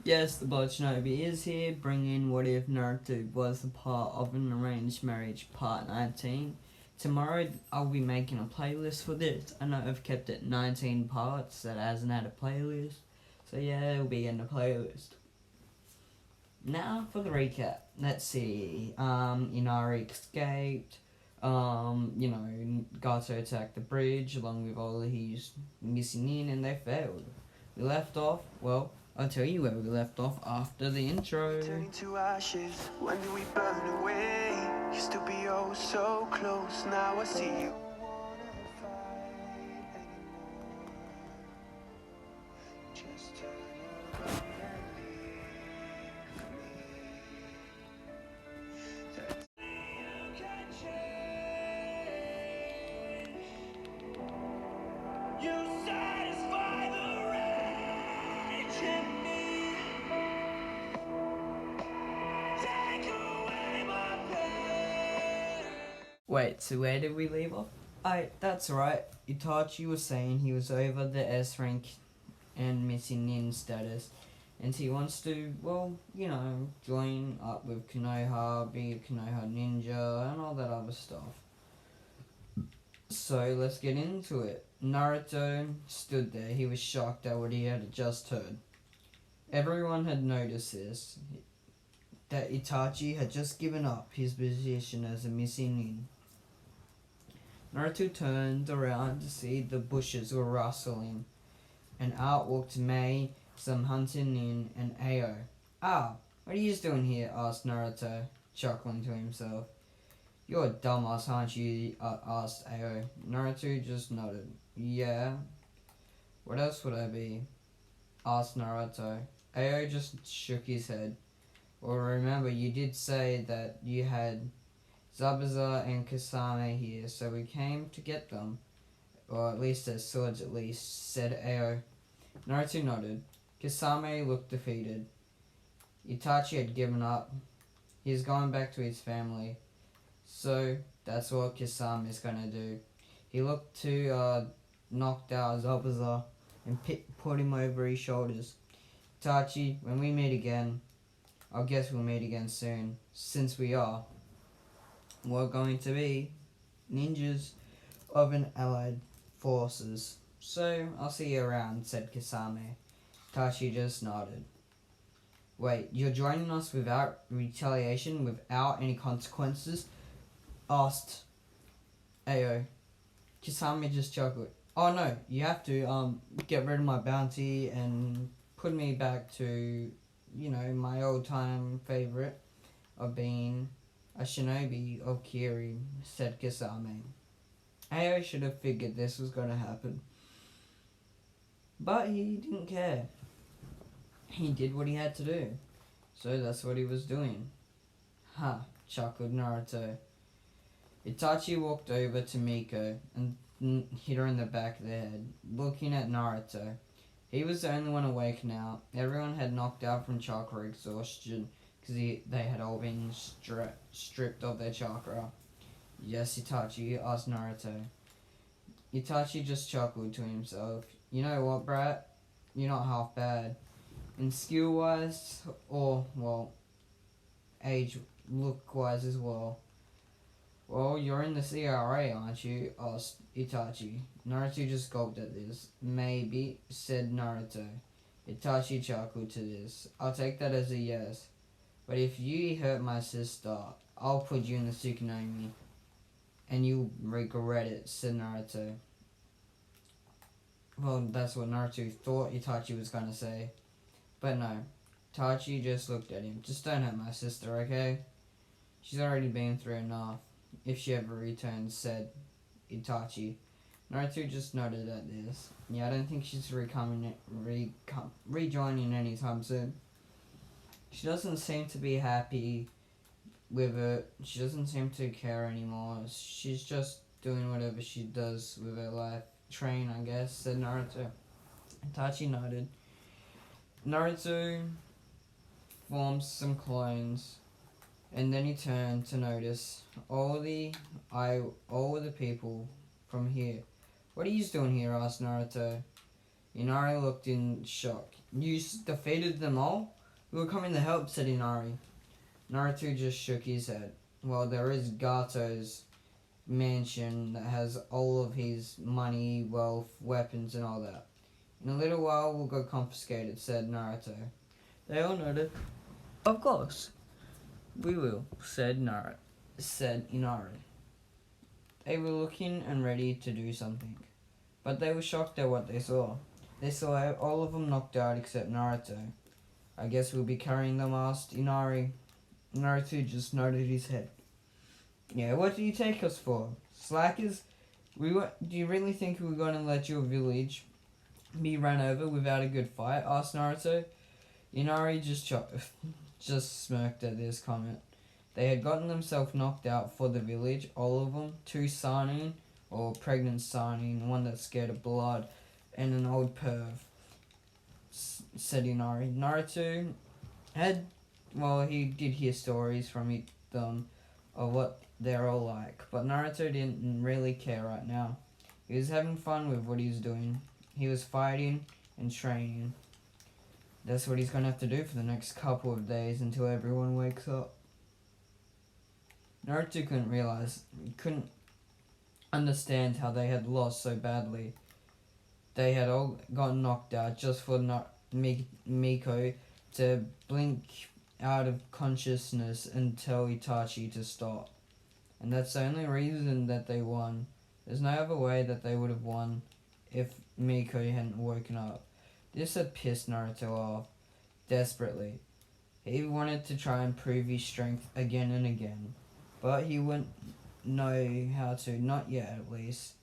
Yes, the Blood Shinobi is here, bringing What If Naruto Was a Part of an Arranged Marriage Part 19. Tomorrow I'll be making a playlist for this. I know I've kept it 19 parts that hasn't had a playlist. So yeah, it'll be in the playlist. Now for the recap. Let's see. Inari escaped. Gato attacked the bridge along with all his missing in and they failed. We left off, well, I'll tell you where we left off after the intro. Turning to ashes, when do we burn away? Used to be oh so close, now I see you. Just turn around and leave me. That you can change. You satisfy the rage in me. Take away my pain. Wait, so where did we leave off? That's right. Itachi was saying he was over the S rank and missing nin status, and he wants to, join up with Konoha, be a Konoha ninja, and all that other stuff. So let's get into it. Naruto stood there. He was shocked at what he had just heard. Everyone had noticed this, that Itachi had just given up his position as a missing nin. Naruto turned around to see the bushes were rustling, and out walked Mei, some hunting nin, and Ao. Ah, what are you doing here? Asked Naruto, chuckling to himself. You're a dumbass, aren't you? Asked Ao. Naruto just nodded. Yeah. What else would I be? Asked Naruto. Ao just shook his head. Well, remember, you did say that you had Zabuza and Kasame here, so we came to get them. Or at least their swords, at least, said Ao. Naruto nodded. Kasame looked defeated. Itachi had given up. He was going back to his family. So, that's what Kasame is gonna do. He looked to knocked out Zabuza and put him over his shoulders. Itachi, when we meet again, I guess we'll meet again soon, since we are. We're going to be ninjas of an allied forces. So, I'll see you around, said Kasame. Itachi just nodded. Wait, you're joining us without retaliation, without any consequences? Asked Ao. Kasame just chuckled. Oh no, you have to get rid of my bounty and put me back to, my old time favorite of being a shinobi of Kiri, said Kasame. Ao should have figured this was going to happen. But he didn't care. He did what he had to do. So that's what he was doing. Ha, chuckled Naruto. Itachi walked over to Miko and hit her in the back of the head, looking at Naruto. He was the only one awake now. Everyone had knocked out from chakra exhaustion because they had all been stripped of their chakra. Yes, Itachi, asked Naruto. Itachi just chuckled to himself. You know what, brat? You're not half bad. In skill-wise, or, age look-wise as well. Well, you're in the CRA, aren't you? Asked Itachi. Naruto just gulped at this. Maybe, said Naruto. Itachi chuckled to this. I'll take that as a yes. But if you hurt my sister, I'll put you in the Tsukunomi. And you'll regret it, said Naruto. Well, that's what Naruto thought Itachi was gonna say. But no. Itachi just looked at him. Just don't hurt my sister, okay? She's already been through enough. If she ever returns, said Itachi. Naruto just nodded at this. Yeah, I don't think she's rejoining anytime soon. She doesn't seem to be happy with it. She doesn't seem to care anymore. She's just doing whatever she does with her life. Train, I guess, said Naruto. Itachi nodded. Naruto formed some clones, and then he turned to notice all the people from here. What are you doing here? Asked Naruto. Inari looked in shock. You defeated them all? We're coming to help, said Inari. Naruto just shook his head. Well, there is Gato's mansion that has all of his money, wealth, weapons, and all that. In a little while, we'll go confiscate it, said Naruto. They all nodded. Of course. We will, said Inari. They were looking and ready to do something. But they were shocked at what they saw. They saw all of them knocked out except Naruto. I guess we'll be carrying them, asked Inari. Naruto just nodded his head. Yeah, what do you take us for? Slackers? Do you really think we were going to let your village be run over without a good fight? Asked Naruto. Inari just smirked at this comment. They had gotten themselves knocked out for the village, all of them. 2 Sanin, or pregnant Sanin, one that's scared of blood, and an old perv, said Inari. Naruto he did hear stories from them of what they're all like, but Naruto didn't really care right now. He was having fun with what he was doing. He was fighting and training. That's what he's going to have to do for the next couple of days until everyone wakes up. Naruto couldn't understand how they had lost so badly. They had all gotten knocked out just for Miko to blink out of consciousness and tell Itachi to stop. And that's the only reason that they won. There's no other way that they would have won if Miko hadn't woken up. This had pissed Naruto off desperately. He wanted to try and prove his strength again and again, but he wouldn't know how to, not yet at least.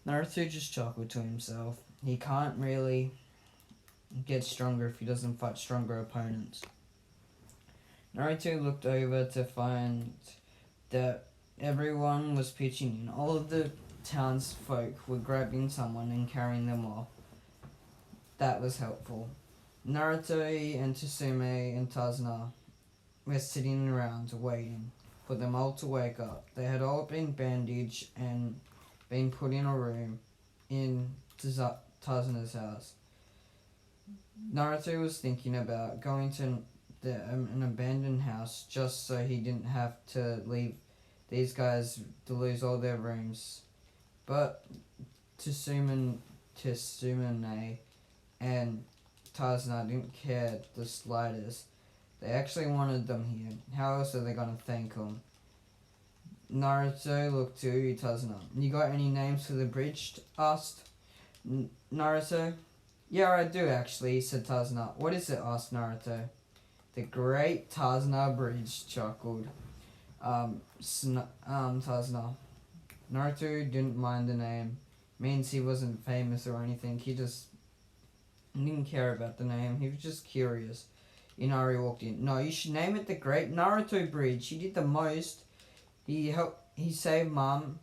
Naruto just chuckled to himself. He can't really get stronger if he doesn't fight stronger opponents. Naruto looked over to find that everyone was pitching in. All of the townsfolk were grabbing someone and carrying them off. That was helpful. Naruto and Tsume and Tazuna were sitting around waiting for them all to wake up. They had all been bandaged and been put in a room in Tazuna's house. Naruto was thinking about going to an abandoned house just so he didn't have to leave these guys to lose all their rooms. But Tsume and Tazuna didn't care the slightest. They actually wanted them here. How else are they going to thank them? Naruto looked to Tazuna. You got any names for the bridge? Asked Naruto. Yeah, I do actually, said Tazuna. What is it? Asked Naruto. The Great Tazuna Bridge, chuckled Tazuna. Naruto didn't mind the name. Means he wasn't famous or anything. He didn't care about the name. He was just curious. Inari walked in. No, you should name it the Great Naruto Bridge. He did the most. He saved Mom.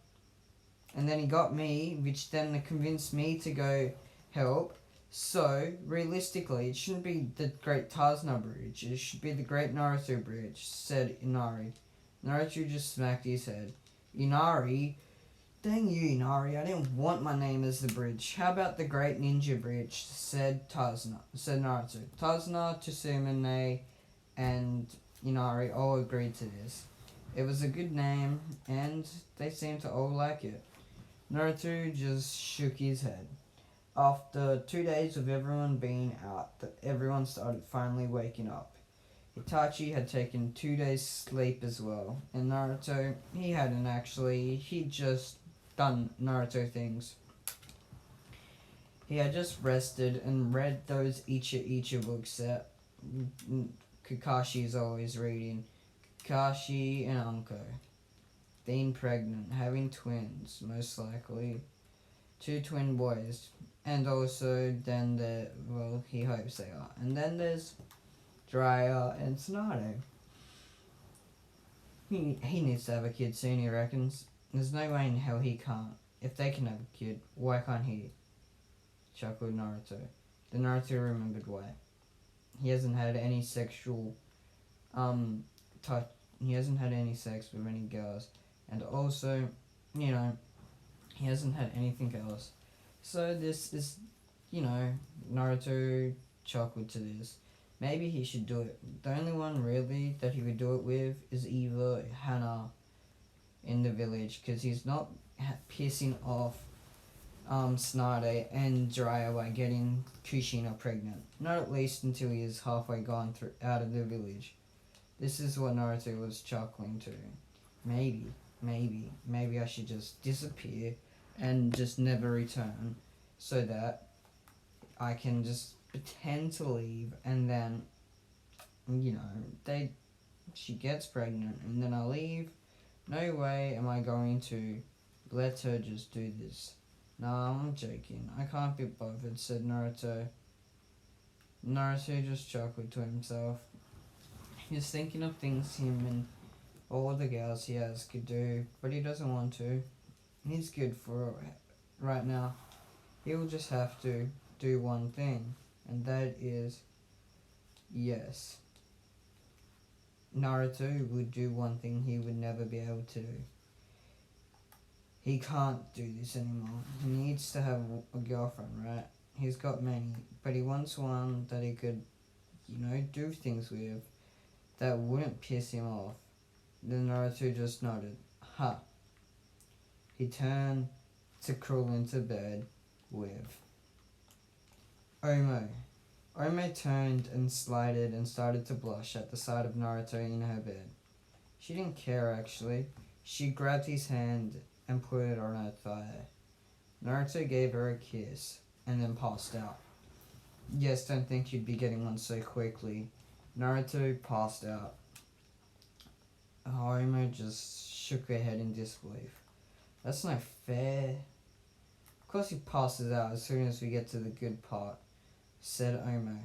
And then he got me, which then convinced me to go help. So, realistically, it shouldn't be the Great Tazuna Bridge. It should be the Great Naruto Bridge, said Inari. Naruto just smacked his head. Inari? Dang you, Inari. I didn't want my name as the bridge. How about the Great Ninja Bridge, said Naruto. Tazuna, Tsume, and Inari all agreed to this. It was a good name, and they seemed to all like it. Naruto just shook his head. After 2 days of everyone being out, everyone started finally waking up. Itachi had taken 2 days sleep as well, and Naruto, he hadn't actually. He'd just done Naruto things. He had just rested and read those Icha books that Kakashi's always reading. Kakashi and Anko. Being pregnant, having twins, most likely. 2 twin boys. And also, then he hopes they are. And then there's Jiraiya and Tsunade. He needs to have a kid soon, he reckons. There's no way in hell he can't. If they can have a kid, why can't he? Chuckled Naruto. The Naruto remembered why. He hasn't had any sexual touch. He hasn't had any sex with any girls. And also, he hasn't had anything else. So this is, Naruto chuckled to this. Maybe he should do it. The only one really that he would do it with is either Hannah in the village, because he's not pissing off Snyder and Jiraiya by getting Kushina pregnant. Not at least until he is halfway gone through out of the village. This is what Naruto was chuckling to. Maybe I should just disappear and just never return, so that I can just pretend to leave, and then, she gets pregnant, and then I leave. No way am I going to let her just do this. Nah, I'm joking. I can't be bothered, said Naruto. Naruto just chuckled to himself. He's thinking of things him and all the girls he has could do, but he doesn't want to. He's good for right now. He'll just have to do one thing, and that is, yes, Naruto would do one thing he would never be able to do. He can't do this anymore. He needs to have a girlfriend, right? He's got many, but he wants one that he could, do things with that wouldn't piss him off. Then Naruto just nodded. Ha. He turned to crawl into bed with Omo. Omo turned and slided and started to blush at the sight of Naruto in her bed. She didn't care, actually. She grabbed his hand and put it on her thigh. Naruto gave her a kiss and then passed out. Yes, don't think you'd be getting one so quickly. Naruto passed out. Omo just shook her head in disbelief. That's not fair. Of course he passes out as soon as we get to the good part, said Omo.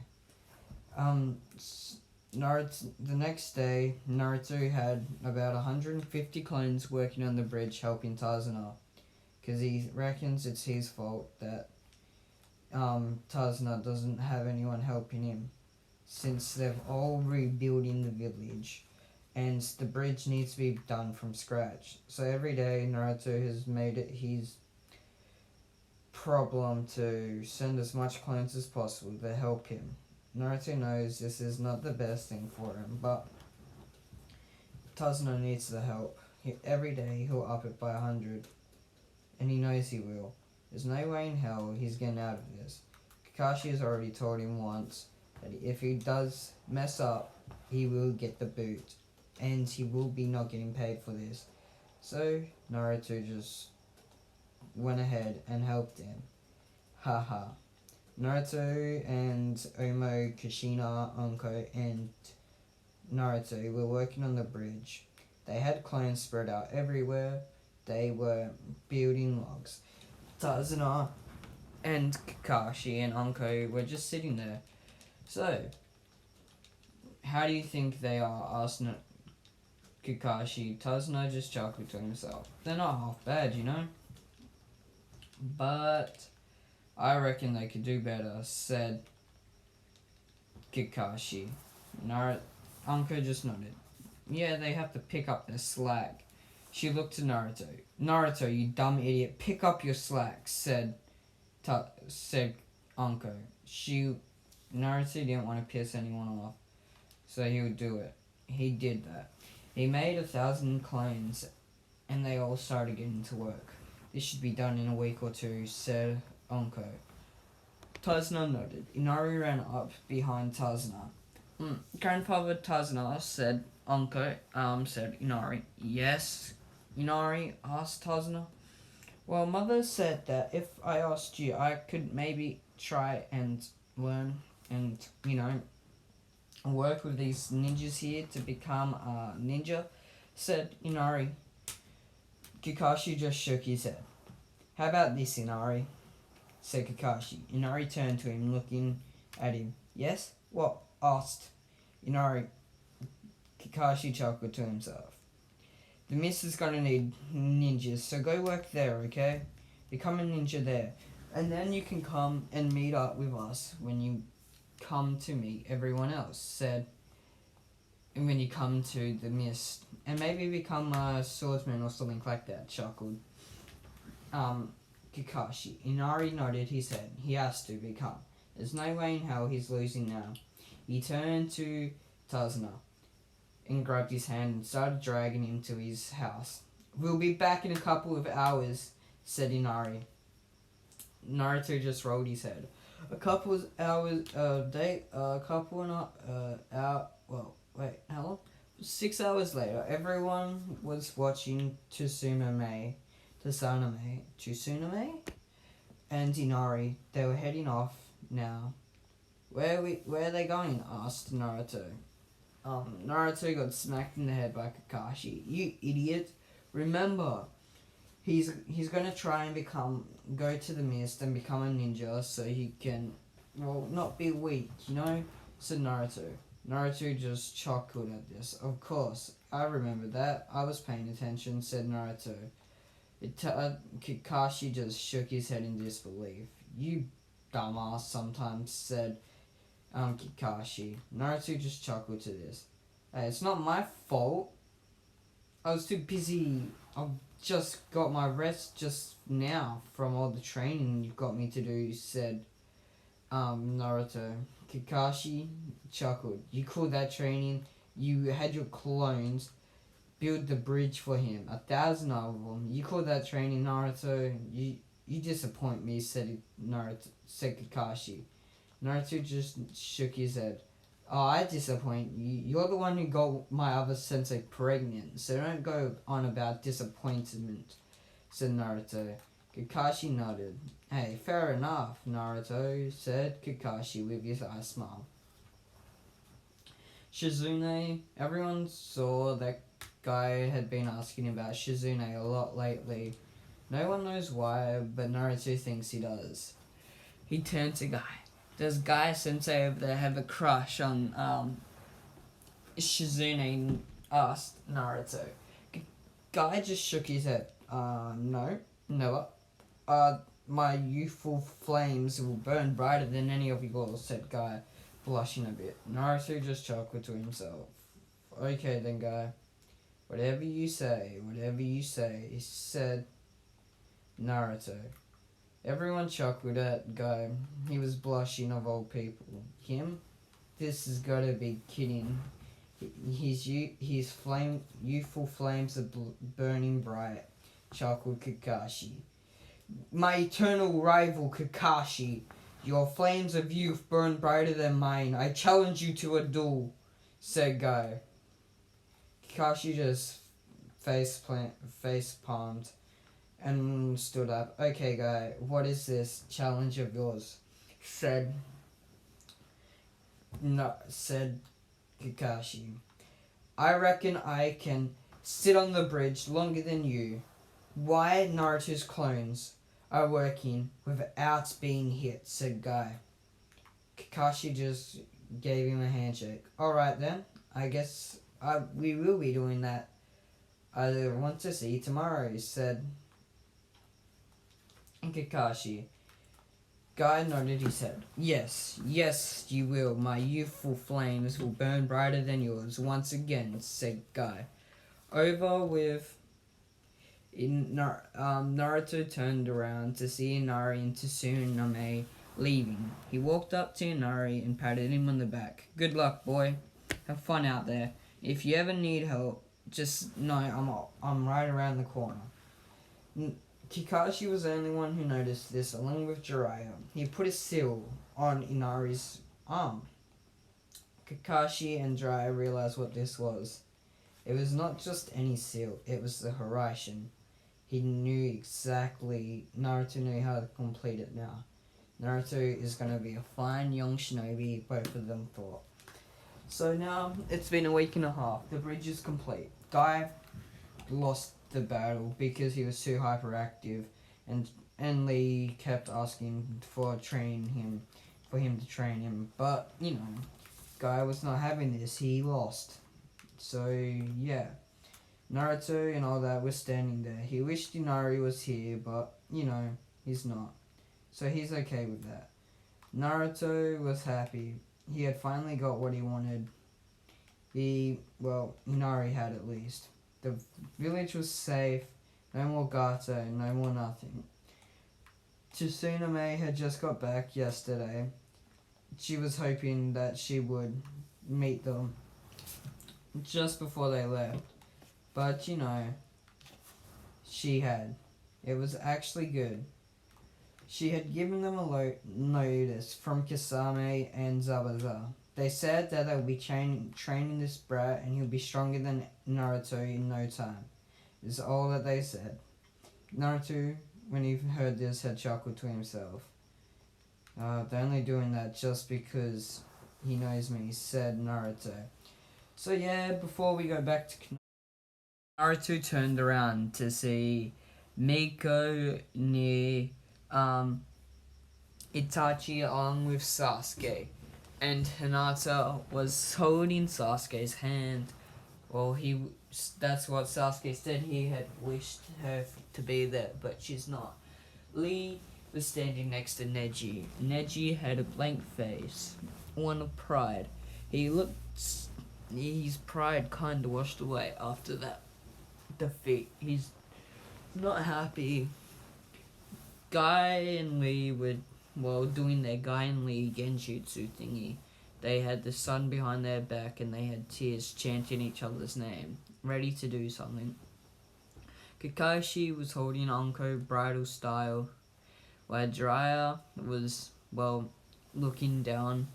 Naruto, the next day, Naruto had about 150 clones working on the bridge helping Tazuna, because he reckons it's his fault that Tazuna doesn't have anyone helping him, since they've all rebuilding the village, and the bridge needs to be done from scratch. So every day Naruto has made it his problem to send as much clones as possible to help him. Naruto knows this is not the best thing for him, but Tazuna needs the help. Every day he'll up it by 100, and he knows he will. There's no way in hell he's getting out of this. Kakashi has already told him once that if he does mess up, he will get the boot, and he will be not getting paid for this. So Naruto just went ahead and helped him. Haha. Naruto and Omo, Kushina, Anko, and Naruto were working on the bridge. They had clones spread out everywhere. They were building logs. Tazuna and Kakashi and Anko were just sitting there. So, how do you think they are? Asked Kakashi. Tazuna just chuckled to himself. They're not half bad, But I reckon they could do better, said Kakashi. Anko just nodded. Yeah, they have to pick up their slack. She looked to Naruto. Naruto, you dumb idiot, pick up your slack, said Anko. Naruto didn't want to piss anyone off, so he would do it. He did that. He made 1,000 clones, and they all started getting to work. This should be done in a week or two, said Anko. Tazuna nodded. Inari ran up behind Tazuna. Grandfather Tazuna, said Anko, said Inari. Yes, Inari, asked Tazuna. Well, Mother said that if I asked you, I could maybe try and learn and, work with these ninjas here to become a ninja, said Inari. Kakashi just shook his head. How about this, Inari? Said Kakashi. Inari turned to him, looking at him. Yes? What? Asked Inari. Kakashi chuckled to himself. The miss is gonna need ninjas, so go work there, okay? Become a ninja there. And then you can come and meet up with us when you come to meet everyone else, said. And when you come to the mist. And maybe become a swordsman or something like that, chuckled Kakashi. Inari nodded his head. He has to become. There's no way in hell he's losing now. He turned to Tazuna and grabbed his hand and started dragging him to his house. "We'll be back in a couple of hours," said Inari. Naruto just rolled his head. A couple of hours, how long? 6 hours later, everyone was watching Tsuname, and Inari. They were heading off now. Where are they going?" asked Naruto. Naruto got smacked in the head by Kakashi. "You idiot! Remember, he's gonna try and go to the mist and become a ninja so he can, not be weak, said Naruto. Naruto just chuckled at this. "Of course, I remember that. I was paying attention," said Naruto. Kakashi just shook his head in disbelief. "You dumbass," sometimes said Kakashi. Naruto just chuckled to this. "Hey, it's not my fault. I was too busy. I've just got my rest just now from all the training you've got me to do," said Naruto. Kakashi chuckled. "You call that training? You had your clones build the bridge for him, 1,000 of them. You call that training, Naruto? You disappoint me," said Kakashi. Naruto just shook his head. "Oh, I disappoint you. You're the one who got my other sensei pregnant, so don't go on about disappointment," said Naruto. Kakashi nodded. "Hey, fair enough, Naruto," said Kakashi with his eye smile. Shizune. Everyone saw that guy had been asking about Shizune a lot lately. No one knows why, but Naruto thinks he does. He turned to Guy. "Does Guy Sensei over there have a crush on Shizune?" asked Naruto. Guy just shook his head. No, never. My youthful flames will burn brighter than any of yours," said Guy, blushing a bit. Naruto just chuckled to himself. "Okay then, Guy. Whatever you say," said Naruto. Everyone chuckled at Guy. He was blushing of all people. Him? This has got to be kidding. His youthful flames are burning bright, chuckled Kakashi. "My eternal rival, Kakashi. Your flames of youth burn brighter than mine. I challenge you to a duel," said Guy. Kakashi just face palmed and stood up. "Okay, Guy, what is this challenge of yours?" said Kakashi. "I reckon I can sit on the bridge longer than you. Why Naruto's clones are working without being hit," said Guy. Kakashi just gave him a handshake. "Alright then, I guess we will be doing that. I want to see you tomorrow," said Kakashi. Guy nodded his head. Yes, you will. My youthful flames will burn brighter than yours once again," said Guy. Over with, Naruto turned around to see Inari and Tsuname leaving. He walked up to Inari and patted him on the back. "Good luck, boy. Have fun out there. If you ever need help, just know I'm right around the corner." Kakashi was the only one who noticed this, along with Jiraiya. He put a seal on Inari's arm. Kakashi and Jiraiya realized what this was. It was not just any seal, it was the Hiraishin. Naruto knew how to complete it now. Naruto is going to be a fine young shinobi, both of them thought. So now, it's been a week and a half. The bridge is complete. Guy lost the battle because he was too hyperactive, and Lee kept asking for him to train him. But, Guy was not having this. He lost. So, yeah. Naruto and all that was standing there. He wished Inari was here, but, he's not. So he's okay with that. Naruto was happy. He had finally got what he wanted. Inari had at least. The village was safe. No more Gato, no more nothing. Tsuname had just got back yesterday. she was hoping that she would meet them just before they left. But, she had. It was actually good. She had given them a notice from Kasame and Zabuza. They said that they would be training this brat and he'll be stronger than Naruto in no time. Is all that they said. Naruto, when he heard this, had chuckled to himself. They're only doing that just because he knows me, said Naruto. So yeah, before we go back to Naruto turned around to see Miko near Itachi along with Sasuke. And Hinata was holding Sasuke's hand. Well, that's what Sasuke said, he had wished her to be there, but she's not. Lee was standing next to Neji. Neji had a blank face, one of pride. His pride kind of washed away after that defeat. He's not happy. Guy and Lee were, doing their Guy and Lee genjutsu thingy. They had the sun behind their back and they had tears chanting each other's name, ready to do something. Kakashi was holding Anko bridal style, while Jiraiya was, looking down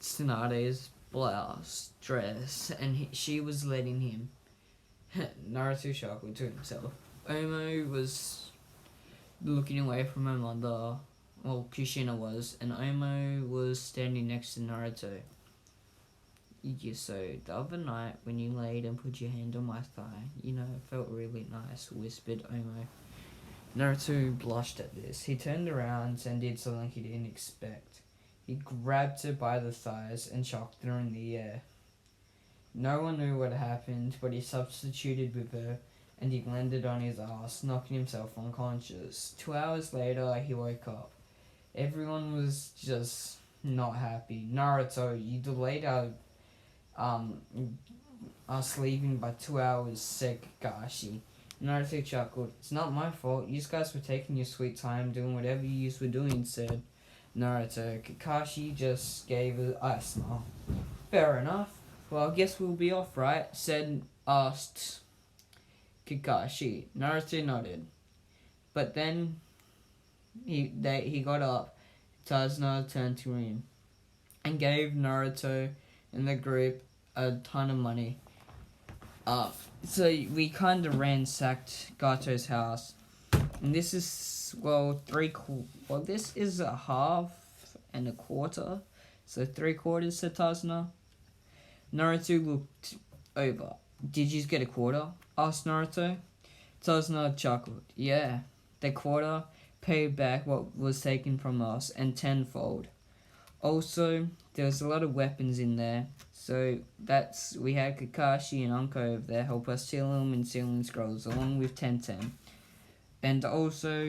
Tsunade's blouse, dress, and she was letting him. Naruto chuckled to himself. Omo was looking away from her mother. Well, Kushina was, and Omo was standing next to Naruto. Yeah, so the other night when you laid and put your hand on my thigh, it felt really nice, whispered Omo. Naruto blushed at this. He turned around and did something he didn't expect. He grabbed her by the thighs and chucked her in the air. No one knew what happened, but he substituted with her and he landed on his ass, knocking himself unconscious. 2 hours later, he woke up. Everyone was just not happy. Naruto, you delayed us leaving by 2 hours, said Kakashi. Naruto chuckled. It's not my fault. You guys were taking your sweet time doing whatever you were doing, said Naruto. Kakashi just gave a smile. Fair enough. Well, I guess we'll be off, right? Asked Kakashi. Naruto nodded. But then he got up. Tazuna turned to him and gave Naruto and the group a ton of money. So we kind of ransacked Gato's house. And this is, this is a half and a quarter. So 3/4, said Tazuna. Naruto looked over. Did you get a quarter? Asked Naruto. Tazuna chuckled. Yeah, the quarter paid back what was taken from us and tenfold. Also, there was a lot of weapons in there, so we had Kakashi and Anko over there help us seal them in sealing scrolls along with Tenten. And also,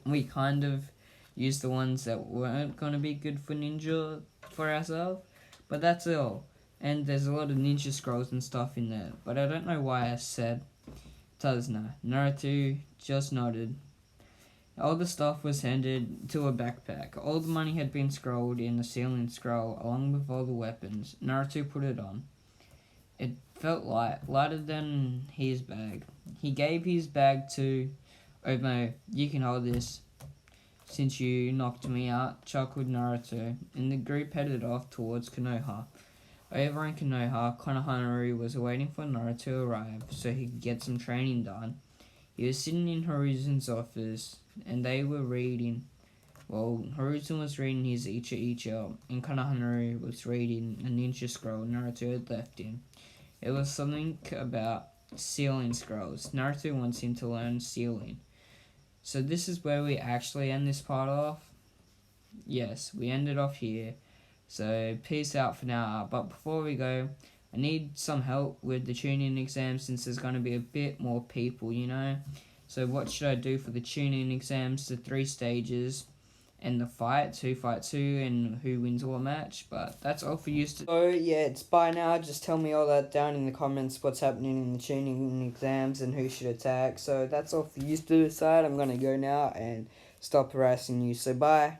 we kind of used the ones that weren't going to be good for ninja for ourselves, but that's all. And there's a lot of ninja scrolls and stuff in there, but I don't know why I said Tazuna. Naruto just nodded. All the stuff was handed to a backpack. All the money had been scrolled in the sealing scroll, along with all the weapons. Naruto put it on. It felt lighter than his bag. He gave his bag to Omo. You can hold this, since you knocked me out, chuckled Naruto, and the group headed off towards Konoha. Over in Konoha, Konohamaru was waiting for Naruto to arrive so he could get some training done. He was sitting in Hiruzen's office, and they were reading. Hiruzen was reading his Icha Icha, and Konohamaru was reading a ninja scroll Naruto had left him. It was something about sealing scrolls. Naruto wants him to learn sealing. So this is where we actually end this part off. Yes, we ended off here. So peace out for now. But before we go, I need some help with the tuning exam since there's going to be a bit more people, So what should I do for the tuning exams, the 3 stages, and the fights, who fights who, and who wins what match? But that's all for you. So yeah, it's bye now. Just tell me all that down in the comments, what's happening in the tuning exams and who should attack. So that's all for you to decide. I'm going to go now and stop harassing you. So bye.